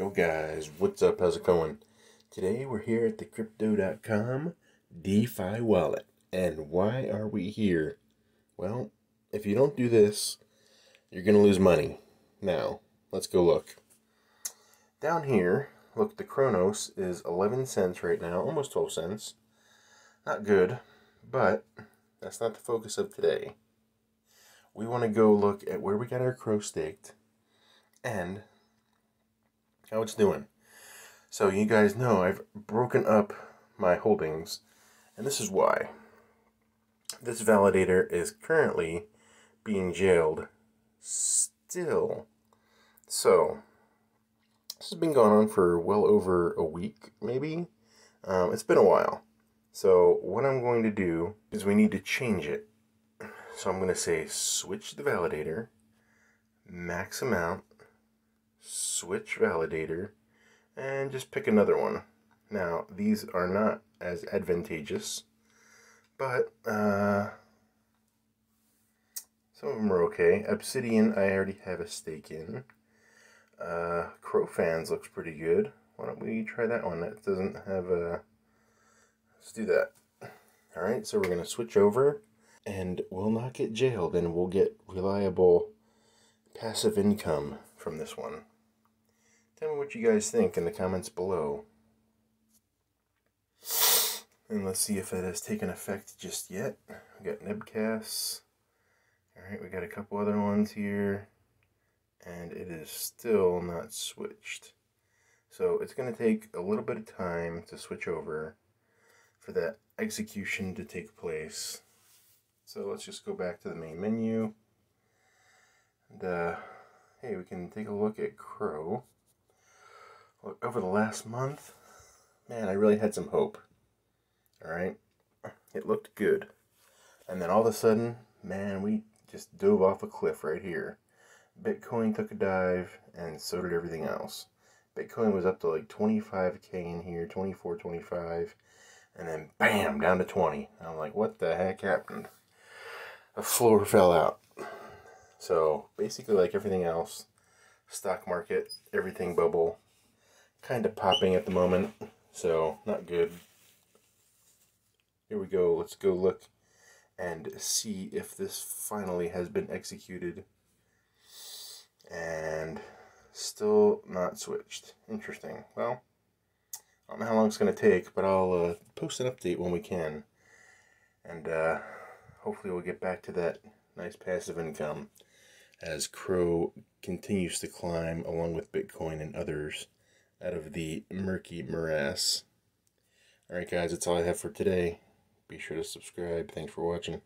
Yo guys, what's up? How's it going? Today we're here at the Crypto.com DeFi wallet. And why are we here? Well, if you don't do this, you're going to lose money. Now, let's go look. Down here, look, the Cronos is 11 cents right now, almost 12 cents. Not good, but that's not the focus of today. We want to go look at where we got our CRO staked and how it's doing. So you guys know I've broken up my holdings, and this is why. This validator is currently being jailed still. So this has been going on for well over a week, maybe. It's been a while. So what I'm going to do is we need to change it. So I'm going to say switch the validator, max amount, switch validator, and just pick another one. Now, these are not as advantageous, but some of them are okay. Obsidian, I already have a stake in. CRO Fans looks pretty good. Why don't we try that one? That doesn't have a... Let's do that. Alright, so we're going to switch over, and we'll not get jailed, and we'll get reliable passive income from this one. Tell me what you guys think in the comments below. And let's see if it has taken effect just yet. We got Nebcasts. Alright, we got a couple other ones here. And it is still not switched. So it's going to take a little bit of time to switch over for that execution to take place. So let's just go back to the main menu. And hey, we can take a look at CRO. Look, over the last month, man, I really had some hope. Alright, it looked good. And then all of a sudden, man, we just dove off a cliff right here. Bitcoin took a dive, and so did everything else. Bitcoin was up to like 25k in here, 24, 25, and then bam, down to 20. I'm like, what the heck happened? A floor fell out. So basically, like everything else, stock market, everything bubble. Kind of popping at the moment, so not good. Here we go. Let's go look and see if this finally has been executed. And still not switched. Interesting. Well, I don't know how long it's going to take, but I'll post an update when we can. And hopefully we'll get back to that nice passive income as CRO continues to climb along with Bitcoin and others out of the murky morass. Alright guys, that's all I have for today. Be sure to subscribe. Thanks for watching.